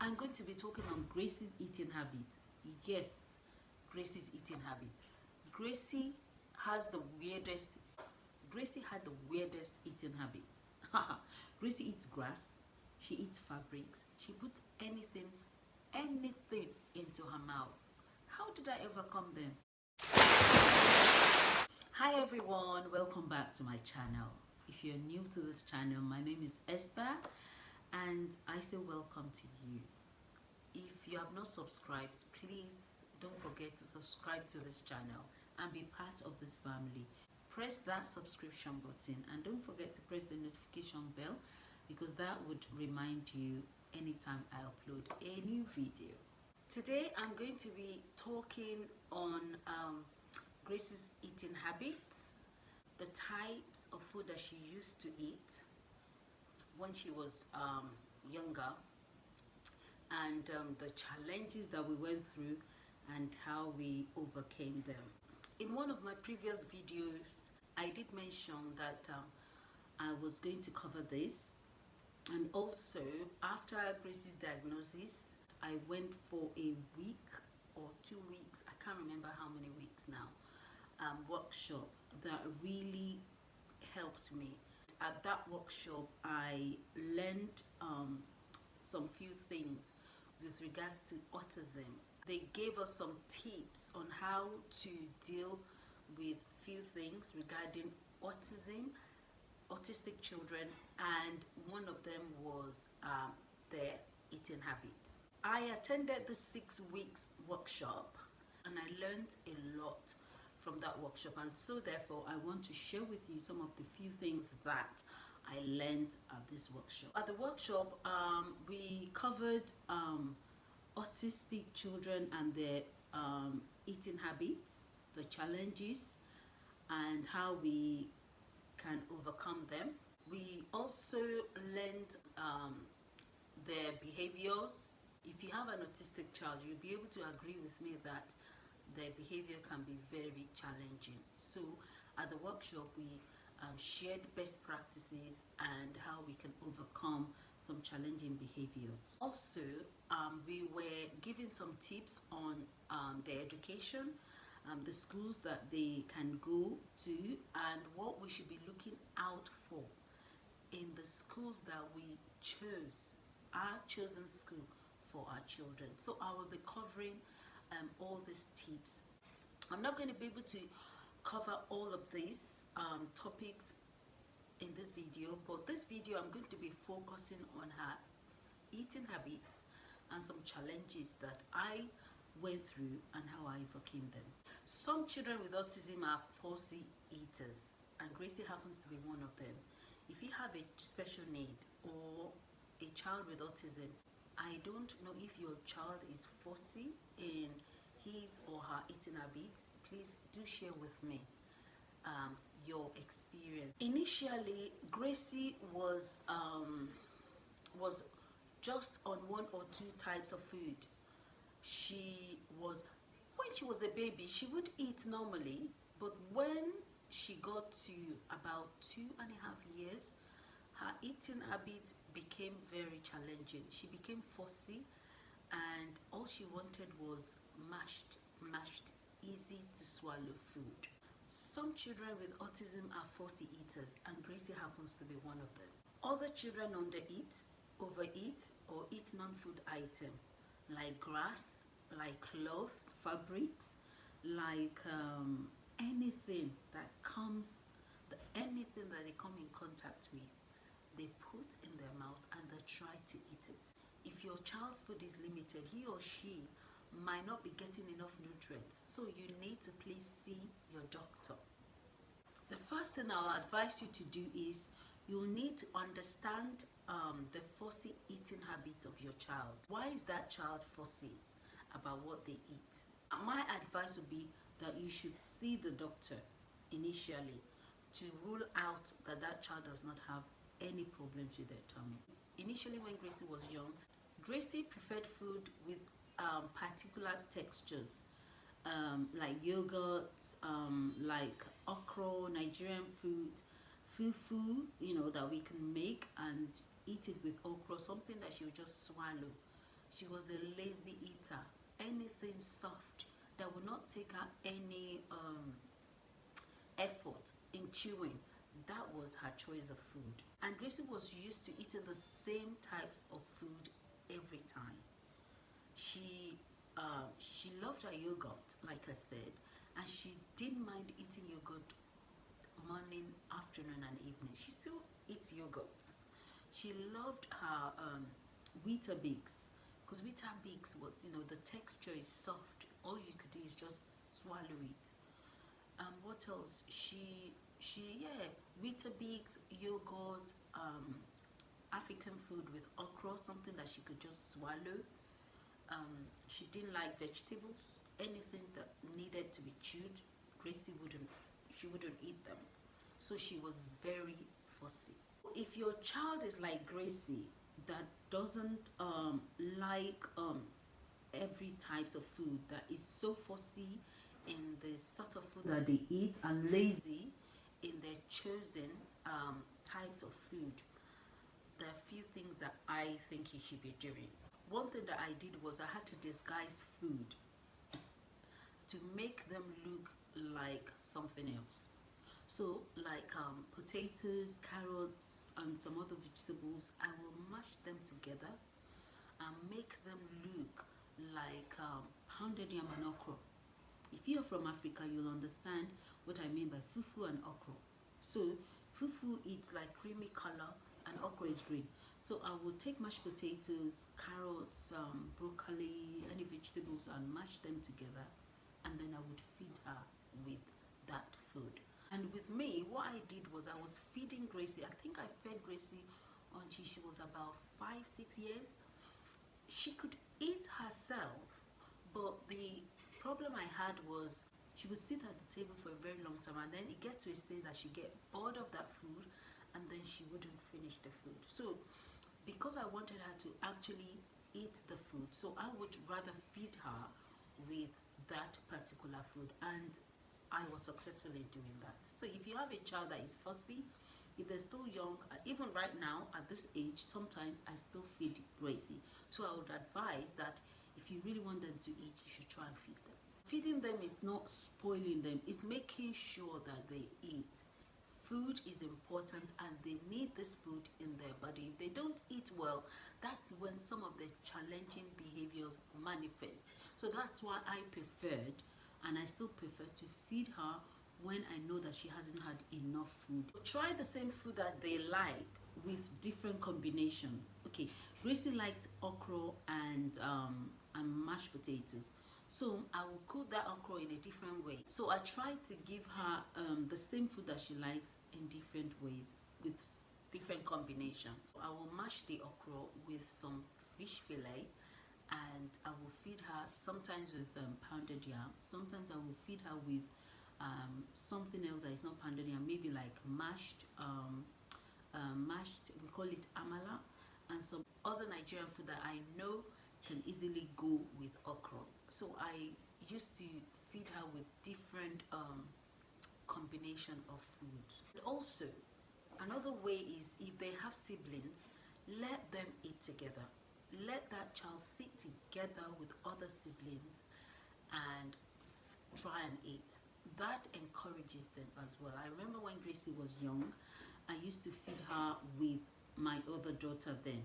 I'm going to be talking on Gracie's eating habit. Yes, Gracie's eating habit. Gracie has the weirdest. Gracie had the weirdest eating habits. Gracie eats grass. She eats fabrics. She puts anything into her mouth. How did I overcome them? Hi everyone, welcome back to my channel. If you're new to this channel, my name is Esther and I say welcome to you. If you have not subscribed, please don't forget to subscribe to this channel and be part of this family. Press that subscription button and don't forget to press the notification bell because that would remind you anytime I upload a new video. Today I'm going to be talking on Grace's eating habits, the types of food that she used to eat when she was younger, and the challenges that we went through and how we overcame them. In one of my previous videos, I did mention that I was going to cover this, and also after Gracie's diagnosis, I went for a week or 2 weeks, I can't remember how many weeks now, workshop that really helped me. At that workshop, I learned some few things with regards to autism. They gave us some tips on how to deal with few things regarding autistic children, and one of them was their eating habits. I attended the 6 weeks workshop and I learned a lot from that workshop, and so therefore I want to share with you some of the few things that I learned at this workshop. At the workshop, we covered autistic children and their eating habits, the challenges, and how we can overcome them. We also learned their behaviors. If you have an autistic child, you'll be able to agree with me that their behavior can be very challenging. So at the workshop, we shared best practices and how we can overcome some challenging behavior. Also, we were given some tips on their education, the schools that they can go to, and what we should be looking out for in the schools that we chose, our chosen school for our children. So I will be covering all these tips. I'm not going to be able to cover all of these topics in this video, but this video I'm going to be focusing on her eating habits and some challenges that I went through and how I overcame them. Some children with autism are fussy eaters, and Gracie happens to be one of them. If you have a special need or a child with autism, I don't know if your child is fussy in his or her eating habits. Please do share with me your experience. Initially, Gracie was just on 1 or 2 types of food. When she was a baby, she would eat normally, but when she got to about 2.5 years, her eating habits became very challenging. She became fussy, and all she wanted was mashed, easy to swallow food. Some children with autism are fussy eaters, and Gracie happens to be one of them. Other children undereat, overeat, or eat non-food items like grass, like clothes, fabrics, like anything that they come in contact with, they put in their mouth and they try to eat it. If your child's food is limited, he or she might not be getting enough nutrients, so you need to please see your doctor. The first thing I'll advise you to do is you'll need to understand the fussy eating habits of your child. Why is that child fussy about what they eat? My advice would be that you should see the doctor initially to rule out that that child does not have any problems with their tummy. Initially, when Gracie was young, Gracie preferred food with particular textures, like yogurts, like okra, Nigerian food, fufu, that we can make and eat it with okra, something that she would just swallow. She was a lazy eater. Anything soft that would not take her any effort in chewing, that was her choice of food. And Gracie was used to eating the same types of food every time. She loved her yogurt, like I said, and she didn't mind eating yogurt morning, afternoon, and evening. She still eats yogurt. She loved her Weetabix, because Weetabix was, the texture is soft. All you could do is just swallow it. What else? Yeah, Weetabix, yogurt, African food with okra, something that she could just swallow. She didn't like vegetables. Anything that needed to be chewed, Gracie wouldn't eat them. So she was very fussy. If your child is like Gracie, that doesn't like every types of food, that is so fussy in the sort of food that they eat and lazy in their chosen types of food, there are a few things that I think you should be doing. One thing that I did was I had to disguise food to make them look like something else. So like potatoes, carrots, and some other vegetables, I will mash them together and make them look like pounded yam and okra. If you're from Africa, you'll understand what I mean by fufu and okra. So fufu is like creamy color and okra is green. So I would take mashed potatoes, carrots, broccoli, any vegetables, and mash them together, and then I would feed her with that food. And with me, what I did was I was feeding Gracie. I think I fed Gracie until she was about 5-6 years. She could eat herself, but the problem I had was she would sit at the table for a very long time, and then it gets to a stage that she get bored of that food, and then she wouldn't finish the food. So because I wanted her to actually eat the food, so I would rather feed her with that particular food, and I was successful in doing that. So if you have a child that is fussy, if they're still young, even right now at this age, sometimes I still feed Gracie. So I would advise that if you really want them to eat, you should try and feed them. Feeding them is not spoiling them, it's making sure that they eat. Food is important and they need this food in their body. If they don't eat well, that's when some of the challenging behaviors manifest. So that's why I preferred, and I still prefer, to feed her when I know that she hasn't had enough food. Try the same food that they like with different combinations. Okay, Gracie liked okra and mashed potatoes. So I will cook that okra in a different way. So I try to give her the same food that she likes in different ways with different combination. I will mash the okra with some fish fillet, and I will feed her sometimes with pounded yam. Sometimes I will feed her with something else that is not pounded yam, maybe like mashed, we call it amala, and some other Nigerian food that I know can easily go with okra. So I used to feed her with different combination of food. And also, another way is if they have siblings, let them eat together. Let that child sit together with other siblings and try and eat. That encourages them as well. I remember when Gracie was young, I used to feed her with my other daughter then,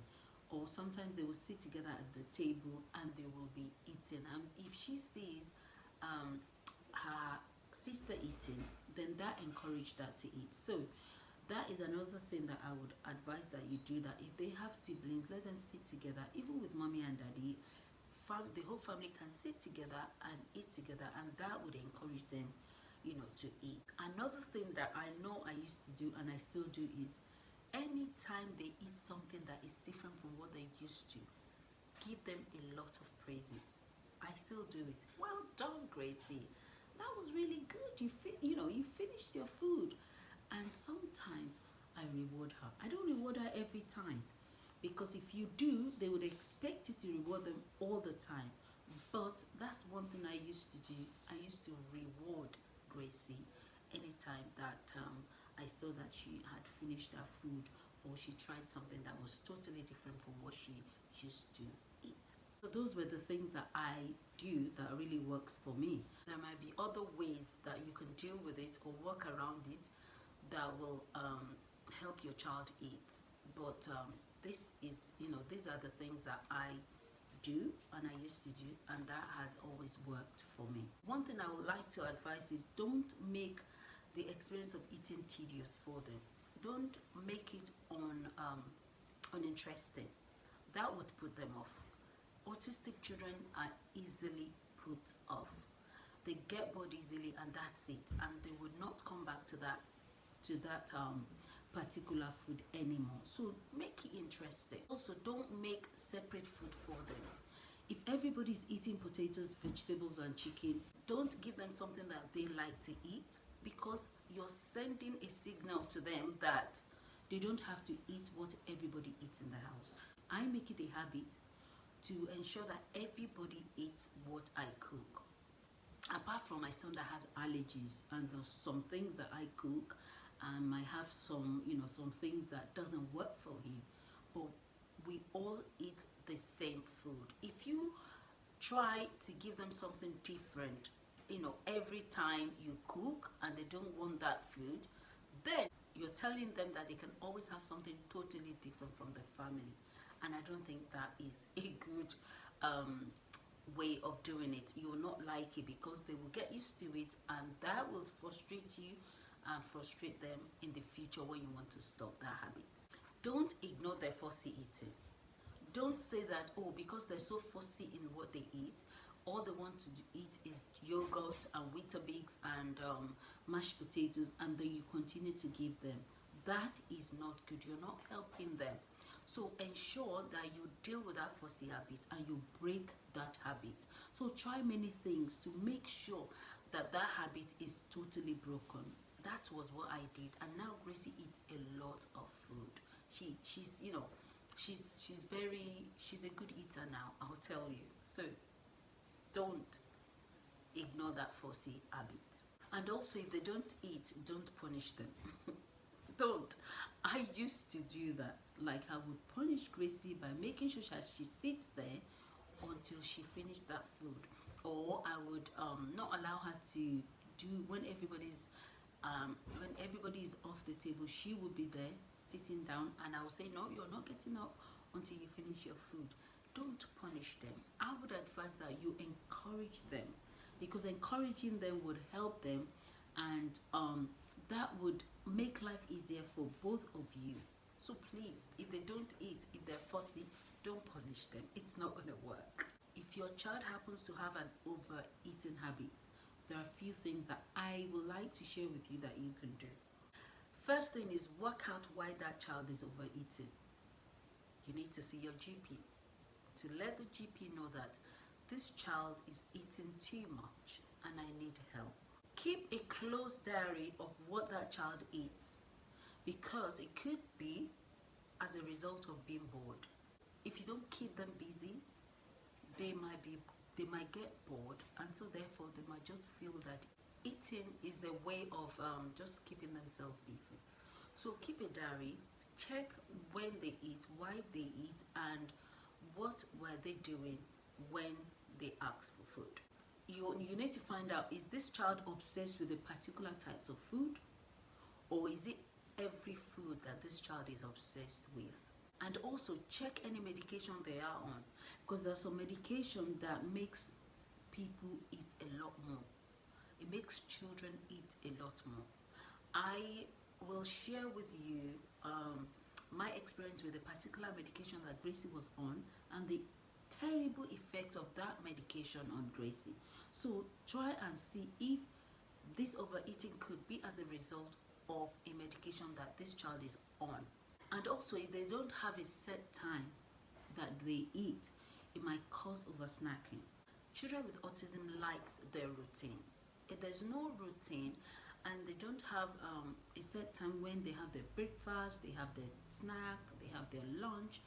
or sometimes they will sit together at the table and they will be eating, and if she sees her sister eating, then that encouraged her to eat. So that is another thing that I would advise that you do, that if they have siblings, let them sit together, even with mommy and daddy. The whole family can sit together and eat together, and that would encourage them, to eat. Another thing that I know I used to do and I still do is anytime they eat something that is different from what they used to, give them a lot of praises. I still do it. Well done, Gracie. That was really good. You finished your food. And sometimes I reward her. I don't reward her every time, because if you do, they would expect you to reward them all the time. But that's one thing I used to do. I used to reward Gracie anytime that I saw that she had finished her food, or she tried something that was totally different from what she used to eat. So those were the things that I do that really works for me. There might be other ways that you can deal with it or work around it that will help your child eat. But this is, these are the things that I do and I used to do, and that has always worked for me. One thing I would like to advise is don't make the experience of eating tedious for them. Don't make it uninteresting. That would put them off. Autistic children are easily put off. They get bored easily and that's it, and they would not come back to that particular food anymore. So make it interesting. Also, don't make separate food for them. If everybody's eating potatoes, vegetables and chicken, don't give them something that they like to eat, because you're sending a signal to them that they don't have to eat what everybody eats in the house. I make it a habit to ensure that everybody eats what I cook. Apart from my son that has allergies, and there's some things that I cook and might have some things that doesn't work for him, but we all eat the same food. If you try to give them something different, every time you cook and they don't want that food, then you're telling them that they can always have something totally different from the family. And I don't think that is a good way of doing it. You will not like it, because they will get used to it, and that will frustrate you and frustrate them in the future when you want to stop that habit. Don't ignore their fussy eating. Don't say that, oh, because they're so fussy in what they eat, all they want to eat is yogurt and Weetabix and mashed potatoes, and then you continue to give them. That is not good. You're not helping them. So ensure that you deal with that fussy habit and you break that habit. So try many things to make sure that that habit is totally broken. That was what I did, and now Gracie eats a lot of food. She's a good eater now, I'll tell you. So don't ignore that fussy habit. And also, if they don't eat, don't punish them. Don't. I used to do that. Like, I would punish Gracie by making sure that she sits there until she finished that food, or I would not allow her to do when everybody is off the table. She would be there sitting down, and I would say, no, you're not getting up until you finish your food. Don't punish them. I would advise that you encourage them, because encouraging them would help them, and that would make life easier for both of you. So please, if they don't eat, if they're fussy, don't punish them. It's not going to work. If your child happens to have an overeating habit, there are a few things that I would like to share with you that you can do. First thing is, work out why that child is overeating. You need to see your GP to let the GP know that this child is eating too much and I need help. Keep a close diary of what that child eats, because it could be as a result of being bored. If you don't keep them busy, they might get bored, and so therefore they might just feel that eating is a way of just keeping themselves busy. So keep a diary, check when they eat, why they eat, and what were they doing when they asked for food. You need to find out, is this child obsessed with a particular types of food, or is it every food that this child is obsessed with? And also check any medication they are on, because there's some medication that makes people eat a lot more. It makes children eat a lot more. I will share with you my experience with a particular medication that Gracie was on, and the terrible effect of that medication on Gracie. So try and see if this overeating could be as a result of a medication that this child is on. And also, if they don't have a set time that they eat, it might cause oversnacking. Children with autism like their routine. If there's no routine and they don't have a set time when they have their breakfast, they have their snack, they have their lunch,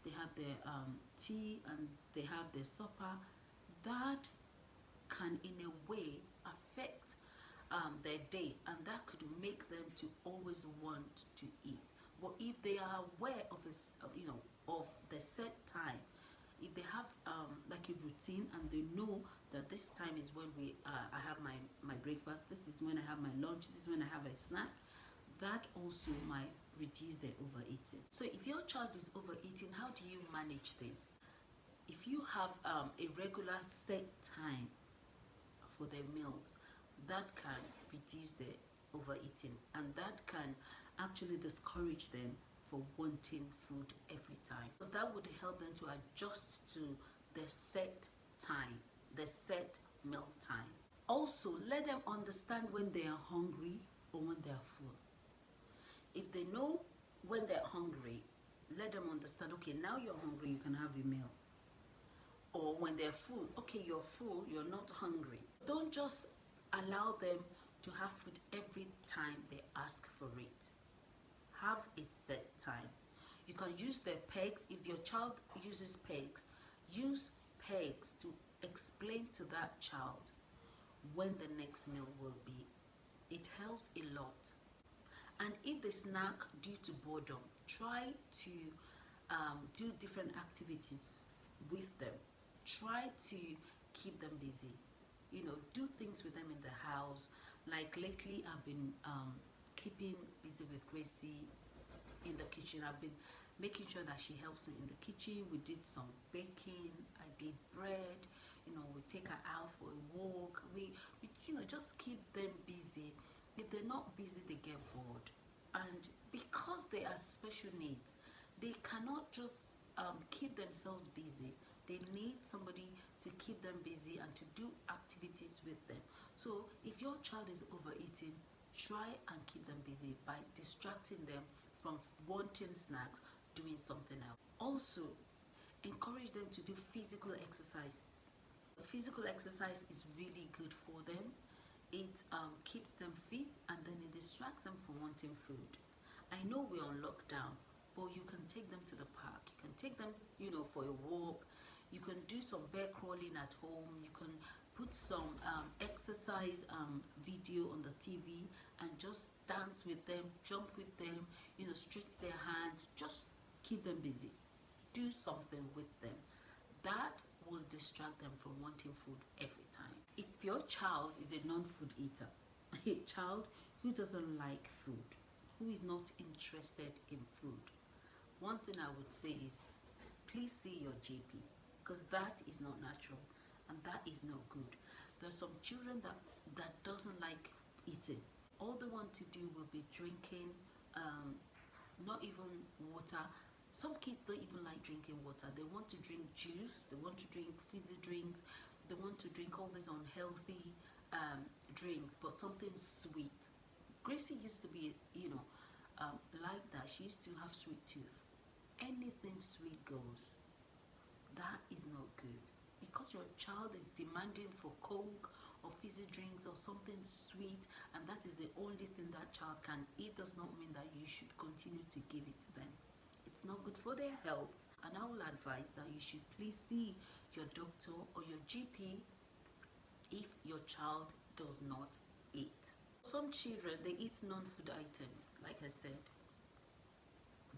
they have their tea, and they have their supper, that can in a way affect their day, and that could make them to always want to eat. But if they are aware of the set time, if they have like a routine and they know that this time is when I have my breakfast, this is when I have my lunch, this is when I have a snack, that also might reduce their overeating. So if your child is overeating, how do you manage this? If you have a regular set time for their meals, that can reduce their overeating, and that can actually discourage them for wanting food every time, because that would help them to adjust to the set time, the set meal time. Also, let them understand when they are hungry or when they are full. If they know when they're hungry, let them understand, okay, now you're hungry, you can have a meal. Or when they're full, okay, you're full, you're not hungry. Don't just allow them to have food every time they ask for it. Have a set time. You can use their pegs. If your child uses pegs, use pegs to explain to that child when the next meal will be. It helps a lot. And if they snack due to boredom, try to do different activities with them. Try to keep them busy. You know, do things with them in the house. Like lately, I've been keeping busy with Gracie in the kitchen. I've been making sure that she helps me in the kitchen. We did some baking. I did bread. You know, we take her out for a walk. We you know, just keep them busy. If they're not busy, they get bored. And because they are special needs, they cannot just keep themselves busy. They need somebody to keep them busy and to do activities with them. So if your child is overeating, try and keep them busy by distracting them from wanting snacks, doing something else. Also, encourage them to do physical exercises. Physical exercise is really good for them. It keeps them fit, and then it distracts them from wanting food. I know we're on lockdown, but you can take them to the park. You can take them, you know, for a walk. You can do some bear crawling at home. You can put some exercise video on the TV and just dance with them, jump with them, you know, stretch their hands. Just keep them busy. Do something with them. That will distract them from wanting food every time. If your child is a non-food eater, a child who doesn't like food, who is not interested in food, one thing I would say is, please see your GP, because that is not natural and that is not good. There are some children that doesn't like eating. All they want to do will be drinking, not even water. Some kids don't even like drinking water. They want to drink juice, they want to drink fizzy drinks, they want to drink all these unhealthy drinks, but something sweet. Gracie used to be, you know, like that. She used to have sweet tooth. Anything sweet goes. That is not good. Because your child is demanding for Coke or fizzy drinks or something sweet, and that is the only thing that child can eat, does not mean that you should continue to give it to them. It's not good for their health, and I will advise that you should please see your doctor or your GP if your child does not eat. Some children, they eat non-food items. Like I said,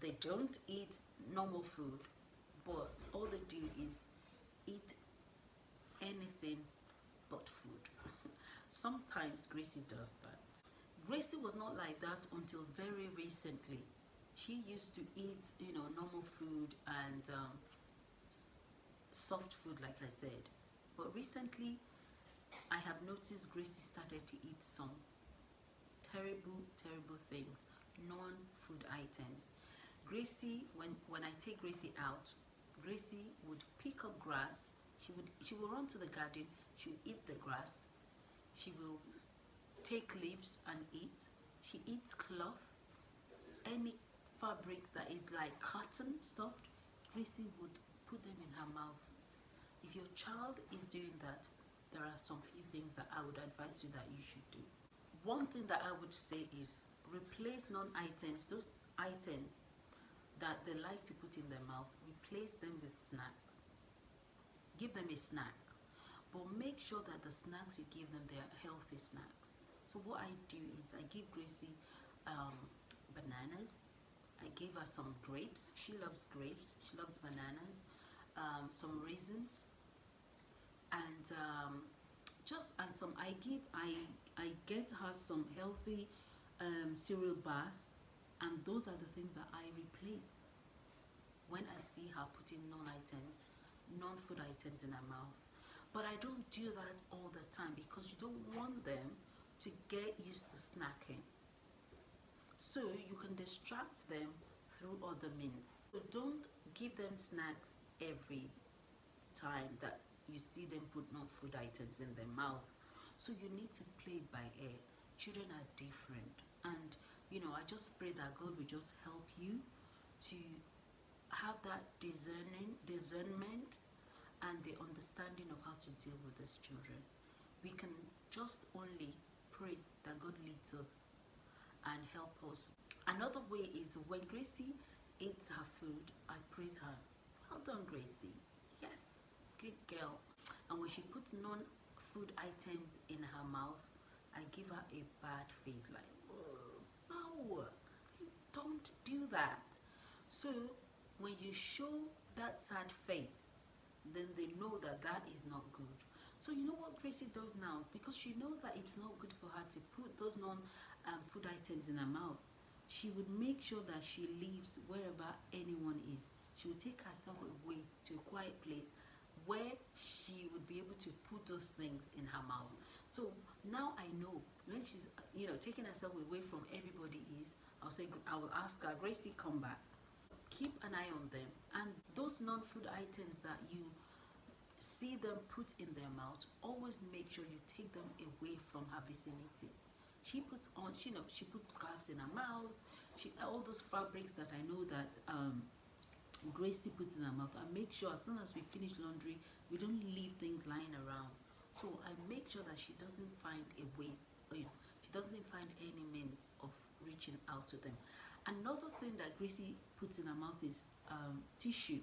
they don't eat normal food, but all they do is eat anything but food. Sometimes Gracie does that. Gracie was not like that until very recently. She used to eat, you know, normal food and soft food, like I said. But recently, I have noticed Gracie started to eat some terrible things, non-food items. Gracie, when I take Gracie out, Gracie would pick up grass. She will run to the garden. She will eat the grass. She will take leaves and eat. She eats cloth. Any fabrics that is like cotton stuffed, Gracie would put them in her mouth. If your child is doing that, there are some few things that I would advise you that you should do. One thing that I would say is replace non-items, those items that they like to put in their mouth, replace them with snacks. Give them a snack, but make sure that the snacks you give them, they are healthy snacks. So what I do is I give Gracie bananas. I gave her some grapes. She loves grapes. She loves bananas. some raisins, and some I get her some healthy cereal bars, and those are the things that I replace when I see her putting non-food items in her mouth. But I don't do that all the time because you don't want them to get used to snacking. So you can distract them through other means. So don't give them snacks every time that you see them put non-food items in their mouth. So you need to play it by ear. Children are different, and I just pray that God will just help you to have that discernment and the understanding of how to deal with these children. We can just only pray that God leads us and help us. Another way is when Gracie eats her food, I praise her. Well done, Gracie. Yes, good girl. And when she puts non-food items in her mouth, I give her a bad face, like, oh, no, don't do that. So when you show that sad face, then they know that that is not good. So you know what Gracie does now? Because she knows that it's not good for her to put those non-food items in her mouth, she would make sure that she leaves wherever anyone is. She would take herself away to a quiet place where she would be able to put those things in her mouth. So now I know when she's taking herself away from everybody I will ask her, Gracie, come back. Keep an eye on them, and those non-food items that you see them put in their mouth, always make sure you take them away from her vicinity. She puts on, she puts scarves in her mouth, all those fabrics that I know that Gracie puts in her mouth. I make sure as soon as we finish laundry, we don't leave things lying around. So I make sure that she doesn't find a way, she doesn't find any means of reaching out to them. Another thing that Gracie puts in her mouth is tissue,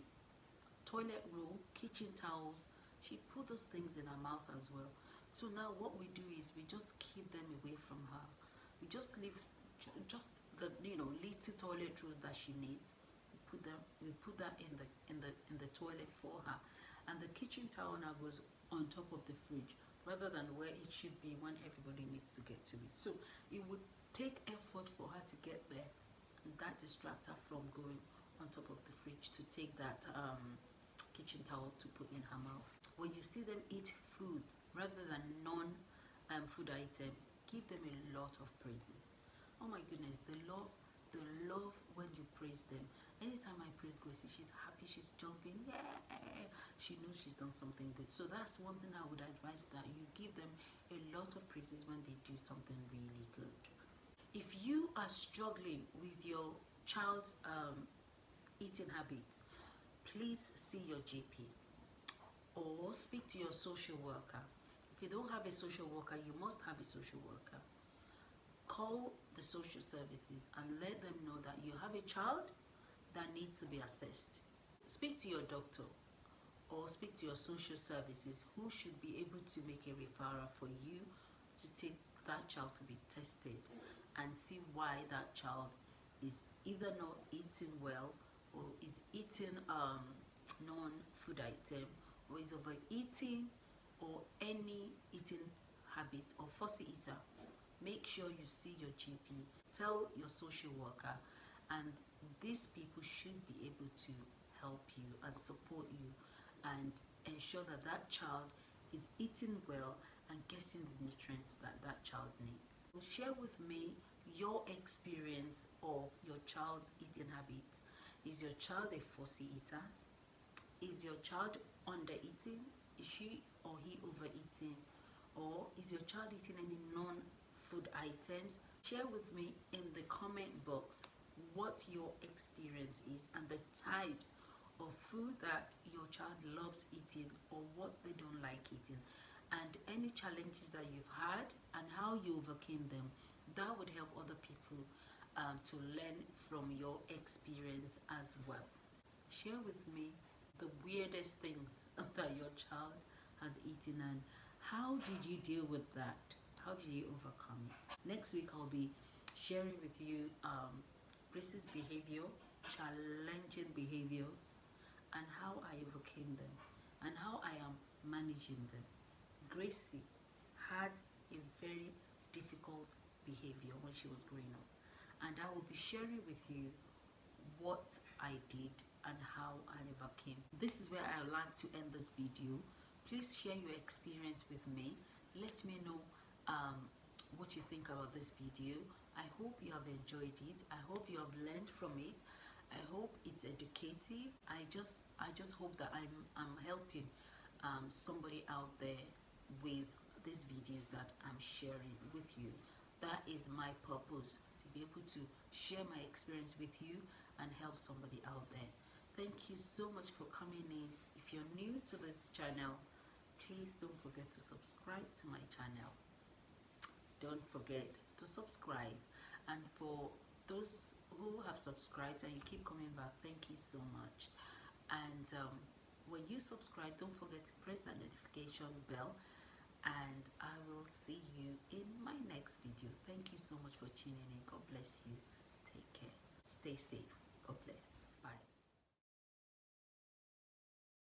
toilet roll, kitchen towels. She put those things in her mouth as well. So now what we do is we just keep them away from her. We just leave just the little toilet rolls that she needs. We put that in the toilet for her, and the kitchen towel now goes on top of the fridge rather than where it should be when everybody needs to get to it. So it would take effort for her to get there. That distracts her from going on top of the fridge to take that kitchen towel to put in her mouth. When you see them eat food rather than non-food item, give them a lot of praises. Oh my goodness, the love when you praise them. Anytime I praise Gracie, she's happy, she's jumping, yeah, she knows she's done something good. So that's one thing I would advise, that you give them a lot of praises when they do something really good. If you are struggling with your child's eating habits, please see your GP or speak to your social worker. If you don't have a social worker, you must have a social worker. Call the social services and let them know that you have a child that needs to be assessed. Speak to your doctor or speak to your social services, who should be able to make a referral for you to take that child to be tested and see why that child is either not eating well, or is eating non-food item, or is overeating, or any eating habit, or fussy eater. Make sure you see your GP, tell your social worker, and these people should be able to help you and support you and ensure that that child is eating well and getting the nutrients that that child needs. So share with me your experience of your child's eating habits. Is your child a fussy eater? Is your child under-eating? Is she or he overeating? Or is your child eating any non-food items? Share with me in the comment box what your experience is and the types of food that your child loves eating or what they don't like eating, and any challenges that you've had and how you overcame them. That would help other people to learn from your experience as well. Share with me the weirdest things that your child has eaten, and how did you deal with that? How did you overcome it? Next week I'll be sharing with you Gracie's behavior, challenging behaviors, and how I overcame them and how I am managing them. Gracie had a very difficult behavior when she was growing up, and I will be sharing with you what I did and how I overcame. This is where I like to end this video. Please share your experience with me. Let me know what you think about this video. I hope you have enjoyed it. I hope you have learned from it. I hope it's educative. I just hope that I'm helping somebody out there with these videos that I'm sharing with you. That is my purpose, to be able to share my experience with you and help somebody out there. Thank you so much for coming in. If you're new to this channel, please don't forget to subscribe to my channel. Don't forget to subscribe. And for those who have subscribed and you keep coming back, thank you so much. And when you subscribe, don't forget to press that notification bell, and I will see you in my next video. Thank you so much for tuning in. God bless you. Take care. Stay safe. God bless. Bye.